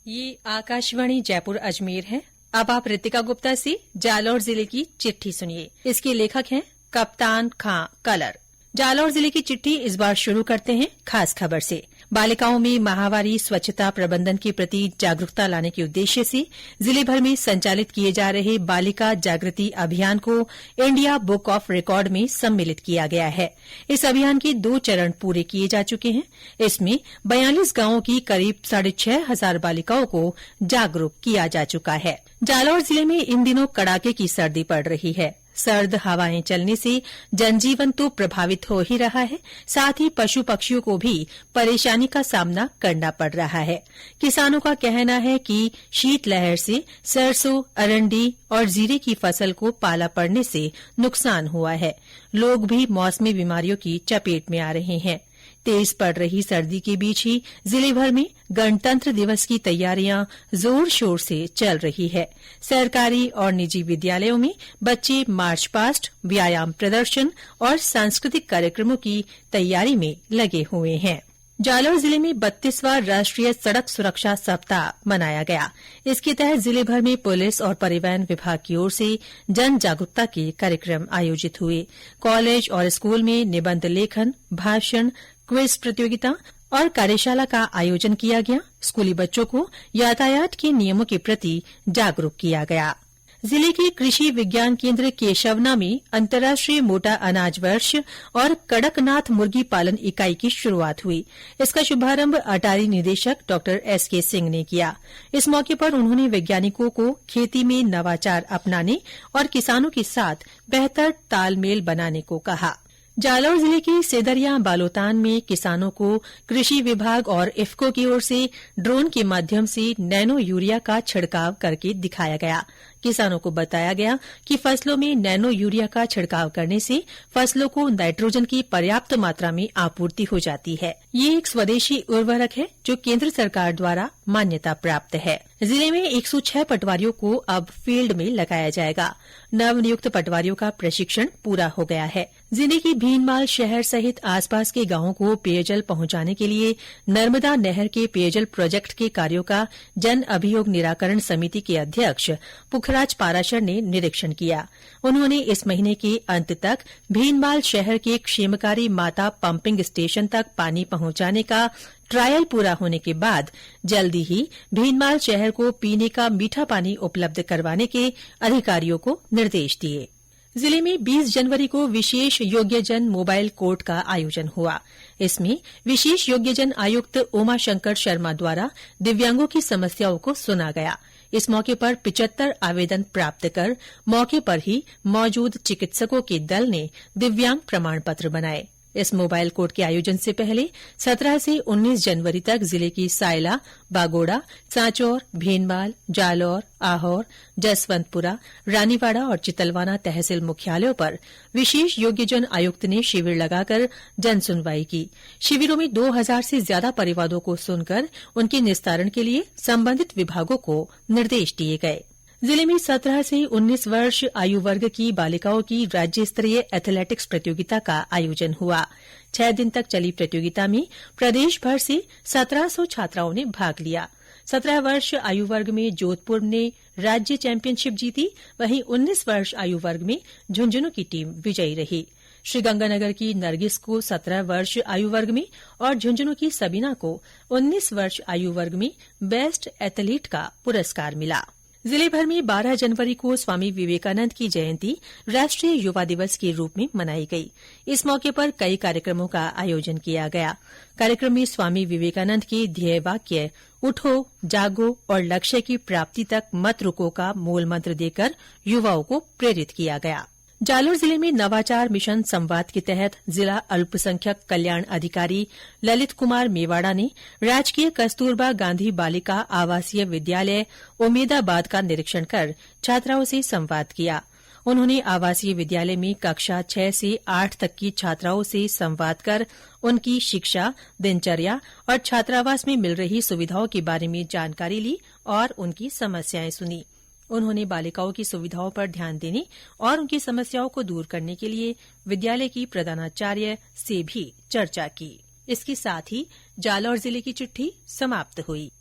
ये आकाशवाणी जयपुर अजमेर है। अब आप रितिका गुप्ता से जालौर जिले की चिट्ठी सुनिए। इसके लेखक हैं कप्तान खां कलर। जालौर जिले की चिट्ठी इस बार शुरू करते हैं खास खबर से। बालिकाओं में माहवारी स्वच्छता प्रबंधन के प्रति जागरूकता लाने के उद्देश्य से जिले भर में संचालित किए जा रहे बालिका जागृति अभियान को इंडिया बुक ऑफ रिकॉर्ड में सम्मिलित किया गया है। इस अभियान के 2 चरण पूरे किए जा चुके हैं। इसमें 42 गांवों की करीब 6,500 बालिकाओं को जागरूक किया जा चुका है। जालौर जिले में इन दिनों कड़ाके की सर्दी पड़ रही है। सर्द हवाएं चलने से जनजीवन तो प्रभावित हो ही रहा है, साथ ही पशु पक्षियों को भी परेशानी का सामना करना पड़ रहा है। किसानों का कहना है कि शीतलहर से सरसों, अरंडी और जीरे की फसल को पाला पड़ने से नुकसान हुआ है। लोग भी मौसमी बीमारियों की चपेट में आ रहे हैं। तेज पड़ रही सर्दी के बीच ही जिले भर में गणतंत्र दिवस की तैयारियां जोर शोर से चल रही है। सरकारी और निजी विद्यालयों में बच्चे मार्च पास्ट, व्यायाम प्रदर्शन और सांस्कृतिक कार्यक्रमों की तैयारी में लगे हुए हैं। जालौर जिले में 32वां राष्ट्रीय सड़क सुरक्षा सप्ताह मनाया गया। इसके तहत जिले भर में पुलिस और परिवहन विभाग की ओर से जन जागरूकता के कार्यक्रम आयोजित हुए। कॉलेज और स्कूल में निबंध लेखन, भाषण, क्विज प्रतियोगिता और कार्यशाला का आयोजन किया गया। स्कूली बच्चों को यातायात के नियमों के प्रति जागरूक किया गया। जिले के कृषि विज्ञान केन्द्र केशवना में अंतर्राष्ट्रीय मोटा अनाज वर्ष और कड़कनाथ मुर्गी पालन इकाई की शुरूआत हुई। इसका शुभारंभ अटारी निदेशक डॉ एसके सिंह ने किया। इस मौके पर उन्होंने वैज्ञानिकों को खेती में नवाचार अपनाने और किसानों के साथ बेहतर तालमेल बनाने को कहा। जालौर जिले के सेदरिया बालोतान में किसानों को कृषि विभाग और इफ्को की ओर से ड्रोन के माध्यम से नैनो यूरिया का छिड़काव करके दिखाया गया। किसानों को बताया गया कि फसलों में नैनो यूरिया का छिड़काव करने से फसलों को नाइट्रोजन की पर्याप्त मात्रा में आपूर्ति हो जाती है। ये एक स्वदेशी उर्वरक है जो केंद्र सरकार द्वारा मान्यता प्राप्त है। जिले में 106 पटवारियों को अब फील्ड में लगाया जाएगा। नवनियुक्त पटवारियों का प्रशिक्षण पूरा हो गया है। जिले की भीनमाल शहर सहित आसपास के गांवों को पेयजल पहुंचाने के लिए नर्मदा नहर के पेयजल प्रोजेक्ट के कार्यों का जन अभियोग निराकरण समिति के अध्यक्ष पुखराज पाराशर ने निरीक्षण किया। उन्होंने इस महीने के अंत तक भीनमाल शहर के क्षेमकारी माता पंपिंग स्टेशन तक पानी पहुंचाने का ट्रायल पूरा होने के बाद जल्दी ही भीनमाल शहर को पीने का मीठा पानी उपलब्ध करवाने के अधिकारियों को निर्देश दिए। जिले में 20 जनवरी को विशेष योग्यजन मोबाइल कोर्ट का आयोजन हुआ। इसमें विशेष योग्यजन आयुक्त उमाशंकर शर्मा द्वारा दिव्यांगों की समस्याओं को सुना गया। इस मौके पर 75 आवेदन प्राप्त कर मौके पर ही मौजूद चिकित्सकों के दल ने दिव्यांग प्रमाण पत्र बनाए। इस मोबाइल कोर्ट के आयोजन से पहले 17 से 19 जनवरी तक जिले की सायला, बागोड़ा, सांचौर, भीनमाल, जालौर, आहोर, जसवंतपुरा, रानीवाड़ा और चितलवाना तहसील मुख्यालयों पर विशेष योग्यजन आयुक्त ने शिविर लगाकर जन सुनवाई की। शिविरों में 2000 से ज्यादा परिवादों को सुनकर उनके निस्तारण के लिए संबंधित विभागों को निर्देश दिए गए। जिले में 17 से 19 वर्ष आयु वर्ग की बालिकाओं की राज्य स्तरीय एथलेटिक्स प्रतियोगिता का आयोजन हुआ। 6 दिन तक चली प्रतियोगिता में प्रदेश भर से 1700 छात्राओं ने भाग लिया। 17 वर्ष आयु वर्ग में जोधपुर ने राज्य चैंपियनशिप जीती, वहीं 19 वर्ष आयु वर्ग में झुंझुनू की टीम विजयी रही। श्रीगंगानगर की नरगिस को 17 वर्ष आयु वर्ग में और झुंझुनू की सबीना को 19 वर्ष आयु वर्ग में बेस्ट एथलीट का पुरस्कार मिला। जिले भर में 12 जनवरी को स्वामी विवेकानंद की जयंती राष्ट्रीय युवा दिवस के रूप में मनाई गई। इस मौके पर कई कार्यक्रमों का आयोजन किया गया। कार्यक्रम में स्वामी विवेकानंद के ध्येय वाक्य उठो, जागो और लक्ष्य की प्राप्ति तक मत रुको का मूल मंत्र देकर युवाओं को प्रेरित किया गया। जालौर जिले में नवाचार मिशन संवाद के तहत जिला अल्पसंख्यक कल्याण अधिकारी ललित कुमार मेवाड़ा ने राजकीय कस्तूरबा गांधी बालिका आवासीय विद्यालय उमेदाबाद का निरीक्षण कर छात्राओं से संवाद किया। उन्होंने आवासीय विद्यालय में कक्षा 6 से 8 तक की छात्राओं से संवाद कर उनकी शिक्षा, दिनचर्या और छात्रावास में मिल रही सुविधाओं के बारे में जानकारी ली और उनकी समस्याएं सुनी। उन्होंने बालिकाओं की सुविधाओं पर ध्यान देने और उनकी समस्याओं को दूर करने के लिए विद्यालय की प्रधानाचार्य से भी चर्चा की। इसके साथ ही जालौर जिले की चिट्ठी समाप्त हुई।